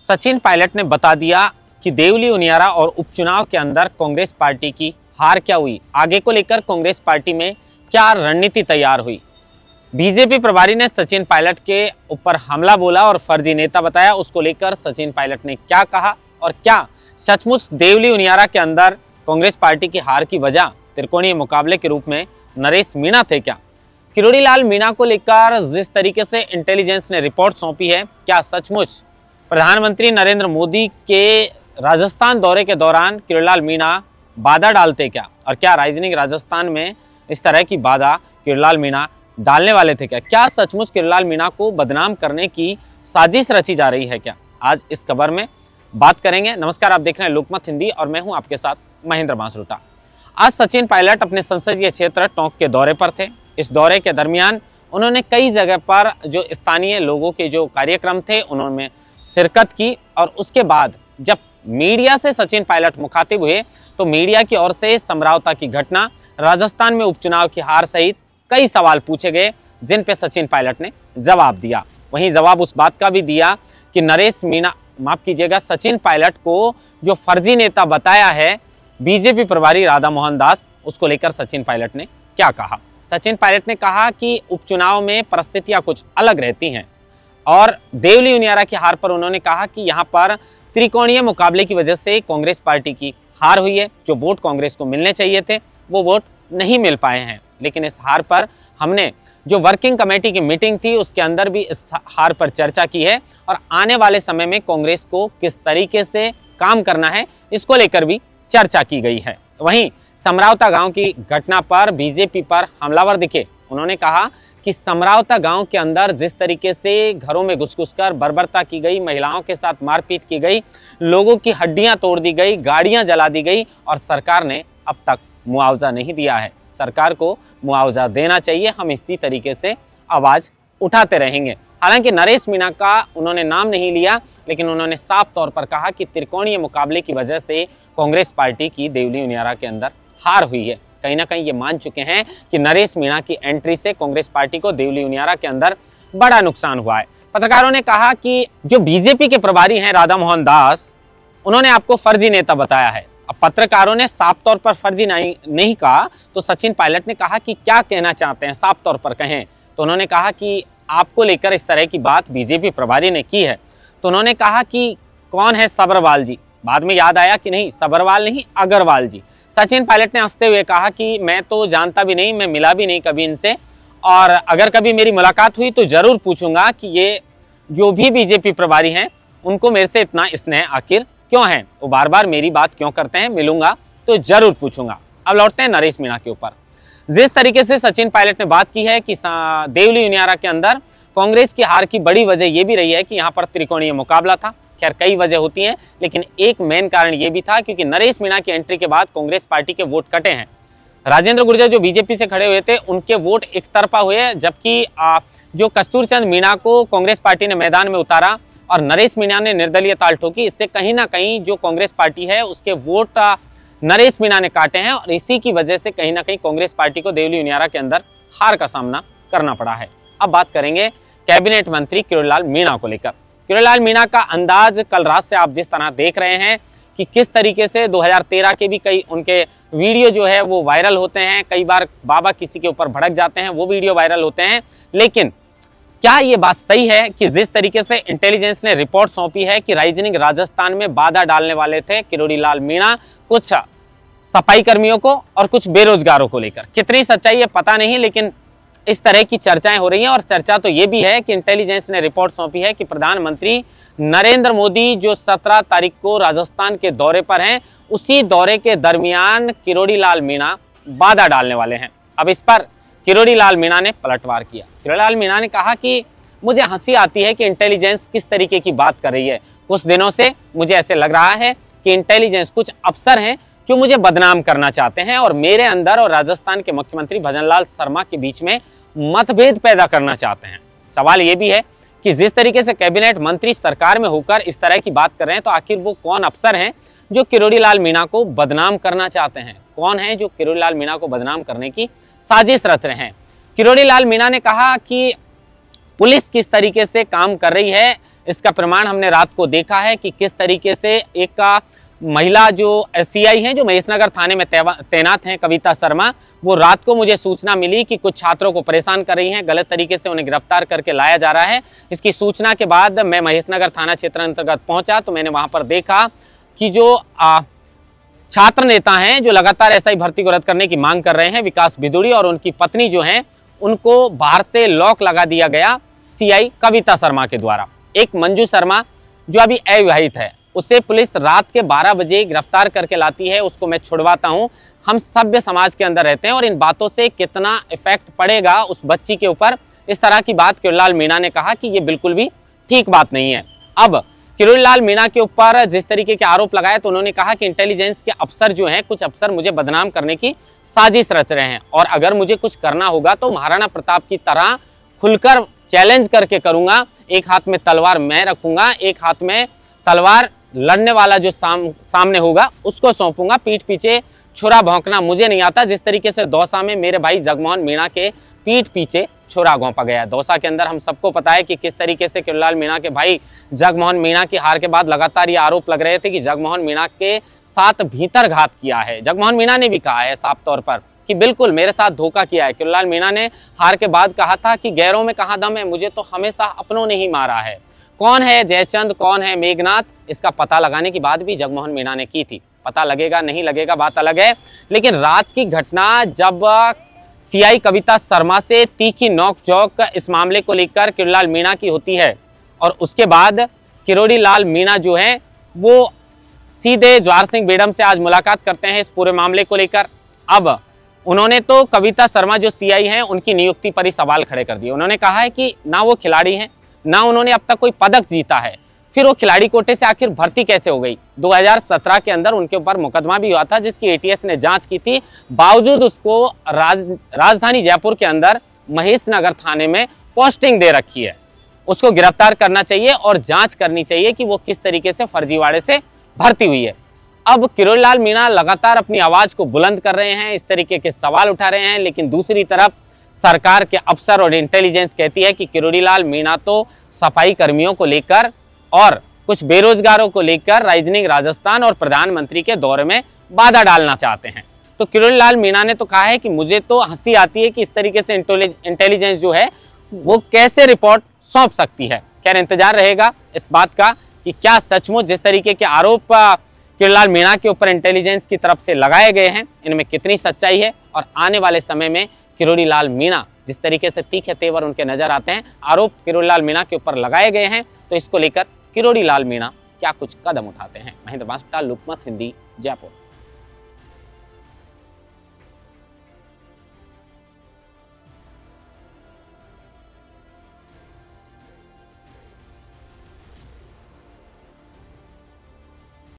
सचिन पायलट ने बता दिया कि देवली उनियारा और उपचुनाव के अंदर कांग्रेस पार्टी की हार क्या हुई, आगे को लेकर कांग्रेस पार्टी में क्या रणनीति तैयार हुई। बीजेपी प्रभारी ने सचिन पायलट के ऊपर हमला बोला और फर्जी नेता बताया। उसको लेकर सचिन पायलट ने क्या कहा और क्या सचमुच देवली उनियारा के अंदर कांग्रेस पार्टी की हार की वजह त्रिकोणीय मुकाबले के रूप में नरेश मीणा थे क्या। किरोड़ी लाल मीणा को लेकर जिस तरीके से इंटेलिजेंस ने रिपोर्ट सौंपी है, क्या सचमुच प्रधानमंत्री नरेंद्र मोदी के राजस्थान दौरे के दौरान किरोड़ी लाल मीणा बाधा डालते क्या, और क्या राइजनिंग राजस्थान में इस तरह की बाधा किरोड़ी लाल मीणा डालने वाले थे क्या सचमुच किरोड़ी लाल मीणा को बदनाम करने की साजिश रची जा रही है क्या, आज इस खबर में बात करेंगे। नमस्कार, आप देख रहे हैं लोकमत हिंदी और मैं हूं आपके साथ महेंद्र बांसरुटा। आज सचिन पायलट अपने संसदीय क्षेत्र टोंक के दौरे पर थे। इस दौरे के दरमियान उन्होंने कई जगह पर जो स्थानीय लोगों के जो कार्यक्रम थे उन्होंने शिरकत की, और उसके बाद जब मीडिया से सचिन पायलट मुखातिब हुए तो मीडिया की ओर से समझौता की घटना, राजस्थान में उपचुनाव की हार सहित कई सवाल पूछे गए, जिन पे सचिन पायलट ने जवाब दिया। वहीं जवाब उस बात का भी दिया कि नरेश मीणा, माफ कीजिएगा, सचिन पायलट को जो फर्जी नेता बताया है बीजेपी प्रभारी राधा मोहन दास, उसको लेकर सचिन पायलट ने क्या कहा। सचिन पायलट ने कहा कि उपचुनाव में परिस्थितियां कुछ अलग रहती हैं, और देवली उनियारा की हार पर उन्होंने कहा कि यहां पर त्रिकोणीय मुकाबले की वजह से कांग्रेस पार्टी की हार हुई है। जो वोट कांग्रेस को मिलने चाहिए थे वो वोट नहीं मिल पाए हैं, लेकिन इस हार पर हमने जो वर्किंग कमेटी की मीटिंग थी उसके अंदर भी इस हार पर चर्चा की है, और आने वाले समय में कांग्रेस को किस तरीके से काम करना है इसको लेकर भी चर्चा की गई है। वहीं समरावता गांव की घटना पर बीजेपी पर हमलावर दिखे। उन्होंने कहा कि समरावता गांव के अंदर जिस तरीके से घरों में घुस-घुसकर बर्बरता की गई, महिलाओं के साथ मारपीट की गई, लोगों की हड्डियां तोड़ दी गई, गाड़ियां जला दी गई, और सरकार ने अब तक मुआवजा नहीं दिया है। सरकार को मुआवजा देना चाहिए, हम इसी तरीके से आवाज उठाते रहेंगे। हालांकि नरेश मीणा का उन्होंने नाम नहीं लिया, लेकिन उन्होंने साफ तौर पर कहा कि त्रिकोणीय मुकाबले की वजह से कांग्रेस पार्टी की देवली उनियारा के अंदर हार हुई है। कहीं ना कहीं ये मान चुके हैं कि नरेश मीणा की एंट्री से कांग्रेस पार्टी को देवली उनियारा के अंदर बड़ा नुकसान हुआ है। पत्रकारों ने कहा कि जो बीजेपी के प्रभारी हैं राधा मोहन दास, उन्होंने आपको फर्जी नेता बताया है। अब पत्रकारों ने साफ तौर पर फर्जी नहीं कहा, तो सचिन पायलट ने कहा कि क्या कहना चाहते हैं, साफ तौर पर कहें। तो उन्होंने कहा कि आपको लेकर इस तरह की बात बीजेपी प्रभारी ने की है। तो उन्होंने कहा कि कौन है सब्रवाल जी, बाद में याद आया कि नहीं, सब्रवाल नहीं, अग्रवाल जी। सचिन पायलट ने हंसते हुए कहा कि मैं तो जानता भी नहीं, मैं मिला भी नहीं कभी इनसे, और अगर कभी मेरी मुलाकात हुई तो जरूर पूछूंगा कि ये जो भी बीजेपी प्रभारी हैं उनको मेरे से इतना स्नेह आखिर क्यों है, वो बार बार मेरी बात क्यों करते हैं, मिलूंगा तो जरूर पूछूंगा। अब लौटते हैं नरेश मीणा के ऊपर। जिस तरीके से सचिन पायलट ने बात की है कि देवली उनियारा के अंदर कांग्रेस की हार की बड़ी वजह यह भी रही है कि यहाँ पर त्रिकोणीय मुकाबला था। खैर कई वजह होती हैं, लेकिन एक मेन कारण यह भी था क्योंकि नरेश मीणा की एंट्री के बाद कांग्रेस पार्टी के वोट कटे हैं। राजेंद्र गुर्जर जो बीजेपी से खड़े हुए थे उनके वोट एक तरफा हुए, जबकि जो कस्तूरचंद मीणा को कांग्रेस पार्टी ने मैदान में उतारा और नरेश मीणा ने निर्दलीय ताल ठोकी, इससे कहीं ना कहीं जो कांग्रेस पार्टी है उसके वोट नरेश मीणा ने काटे हैं, और इसी की वजह से कहीं ना कहीं कांग्रेस पार्टी को देवली उनियारा के अंदर हार का सामना करना पड़ा है। अब बात करेंगे कैबिनेट मंत्री किरोड़ी लाल मीणा को लेकर। किरोड़ी लाल मीणा का अंदाज कल रात से आप जिस तरह देख रहे हैं कि किस तरीके से 2013 के भी कई उनके वीडियो जो है वो वायरल होते हैं, कई बार बाबा किसी के ऊपर भड़क जाते हैं, वो वीडियो वायरल होते हैं। लेकिन क्या ये बात सही है कि जिस तरीके से इंटेलिजेंस ने रिपोर्ट सौंपी है कि राइजनिंग राजस्थान में बाधा डालने वाले थे किरोड़ी लाल मीणा, कुछ सफाई कर्मियों को और कुछ बेरोजगारों को लेकर, कितनी सच्चाई है पता नहीं, लेकिन इस तरह की चर्चाएं हो रही हैं। और चर्चा तो ये भी है कि इंटेलिजेंस ने रिपोर्ट सौंपी है कि प्रधानमंत्री नरेंद्र मोदी जो 17 तारीख को राजस्थान के दौरे पर हैं, उसी दौरे के दरमियान किरोड़ी लाल मीणा बाधा डालने वाले हैं। अब इस पर किरोड़ी लाल मीणा ने पलटवार किया। किरोड़ी लाल मीणा ने कहा कि मुझे हंसी आती है कि इंटेलिजेंस किस तरीके की बात कर रही है। कुछ दिनों से मुझे ऐसे लग रहा है कि इंटेलिजेंस कुछ अफसर हैं जो मुझे बदनाम करना चाहते हैं और मेरे अंदर और राजस्थान के मुख्यमंत्री भजनलाल शर्मा के बीच में मतभेद पैदा करना चाहते हैं। सवाल ये भी है कि जिस तरीके से कैबिनेट मंत्री सरकार में होकर इस तरह की बात कर रहे हैं, तो आखिर वो कौन अफसर हैं जो किरोड़ी लाल मीणा को बदनाम करना चाहते हैं? कौन है जो किरोड़ी लाल मीणा को बदनाम करने की साजिश रच रहे हैं? किरोड़ी लाल मीणा ने कहा कि पुलिस किस तरीके से काम कर रही है, इसका प्रमाण हमने रात को देखा है कि किस तरीके से एक महिला जो सीआई हैं, जो महेशनगर थाने में तैनात हैं, कविता शर्मा, वो रात को मुझे सूचना मिली कि कुछ छात्रों को परेशान कर रही हैं, गलत तरीके से उन्हें गिरफ्तार करके लाया जा रहा है। इसकी सूचना के बाद मैं महेशनगर थाना क्षेत्र अंतर्गत पहुंचा तो मैंने वहां पर देखा कि जो छात्र नेता हैं, जो लगातार एसआई भर्ती को रद्द करने की मांग कर रहे हैं, विकास बिदुड़ी और उनकी पत्नी जो हैं, उनको बाहर से लॉक लगा दिया गया सीआई कविता शर्मा के द्वारा। एक मंजू शर्मा जो अभी अविवाहित है, उसे पुलिस रात के 12 बजे गिरफ्तार करके लाती है, उसको मैं छुड़वाता हूं। हम सभ्य समाज के अंदर रहते हैं और इन बातों से कितना इफेक्ट पड़ेगा उस बच्ची के ऊपर, इस तरह की बात किरोड़ीलाल मीणा ने कहा कि ये बिल्कुल भी ठीक बात नहीं है। अब किरोड़ीलाल मीणा के ऊपर जिस तरीके के आरोप लगाए तो उन्होंने कहा कि इंटेलिजेंस के अफसर जो हैं, कुछ अफसर मुझे बदनाम करने की साजिश रच रहे हैं और अगर मुझे कुछ करना होगा तो महाराणा प्रताप की तरह खुलकर चैलेंज करके करूंगा। एक हाथ में तलवार मैं रखूंगा, एक हाथ में तलवार लड़ने वाला जो सामने होगा उसको सौंपूंगा। पीठ पीछे छुरा भौंकना मुझे नहीं आता। जिस तरीके से दौसा में मेरे भाई जगमोहन मीणा के पीठ पीछे छुरा घोंपा गया। दौसा के अंदर हम सबको पता है कि किस तरीके से किरोड़ीलाल मीणा के भाई जगमोहन मीणा की हार के बाद लगातार ये आरोप लग रहे थे कि जगमोहन मीणा के साथ भीतर घात किया है। जगमोहन मीणा ने भी कहा है साफ तौर पर कि बिल्कुल मेरे साथ धोखा किया है। किरोड़ीलाल मीणा ने हार के बाद कहा था कि गैरों में कहाँ दम है, मुझे तो हमेशा अपनों ने ही मारा है। कौन है जयचंद, कौन है मेघनाथ, इसका पता लगाने की बात भी जगमोहन मीणा ने की थी। पता लगेगा नहीं लगेगा बात अलग है, लेकिन रात की घटना जब सीआई कविता शर्मा से तीखी नोक-झोंक इस मामले को लेकर किरोड़ीलाल मीणा की होती है और उसके बाद किरोड़ीलाल मीणा जो है वो सीधे जवाहर सिंह बेडम से आज मुलाकात करते हैं इस पूरे मामले को लेकर। अब उन्होंने तो कविता शर्मा जो सीआई हैं उनकी नियुक्ति पर ही सवाल खड़े कर दिए। उन्होंने कहा है कि ना वो खिलाड़ी हैं, ना उन्होंने अब तक कोई पदक जीता है, फिर वो खिलाड़ी कोटे से आखिर भर्ती कैसे हो गई। 2017 के अंदर उनके ऊपर मुकदमा भी हुआ था जिसकी एटीएस ने जांच की थी, बावजूद उसको राजधानी जयपुर के अंदर महेशनगर थाने में पोस्टिंग दे रखी है। उसको गिरफ्तार करना चाहिए और जांच करनी चाहिए कि वो किस तरीके से फर्जीवाड़े से भर्ती हुई है। अब किरोड़ीलाल मीणा लगातार अपनी आवाज को बुलंद कर रहे हैं, इस तरीके के सवाल उठा रहे हैं, लेकिन दूसरी तरफ सरकार के अफसर और इंटेलिजेंस कहती है कि किरोड़ीलाल मीणा तो सफाई कर्मियों को लेकर और कुछ बेरोजगारों को लेकर राजनीतिक राजस्थान और प्रधानमंत्री के दौरे में बाधा डालना चाहते हैं। तो किरोड़ीलाल मीणा ने तो कहा है कि मुझे तो हंसी आती है कि इस तरीके से इंटेलिजेंस जो है वो कैसे रिपोर्ट सौंप सकती है। खैर इंतजार रहेगा इस बात का कि क्या सचमुच जिस तरीके के आरोप किरोड़ीलाल मीणा के ऊपर इंटेलिजेंस की तरफ से लगाए गए हैं, इनमें कितनी सच्चाई है और आने वाले समय में किरोड़ीलाल मीणा जिस तरीके से तीखे तेवर उनके नजर आते हैं, आरोप किरोड़ीलाल मीणा के ऊपर लगाए गए हैं, तो इसको लेकर किरोड़ीलाल मीणा क्या कुछ कदम उठाते हैं। महेंद्र बांसुटा, लोकमत हिंदी, जयपुर।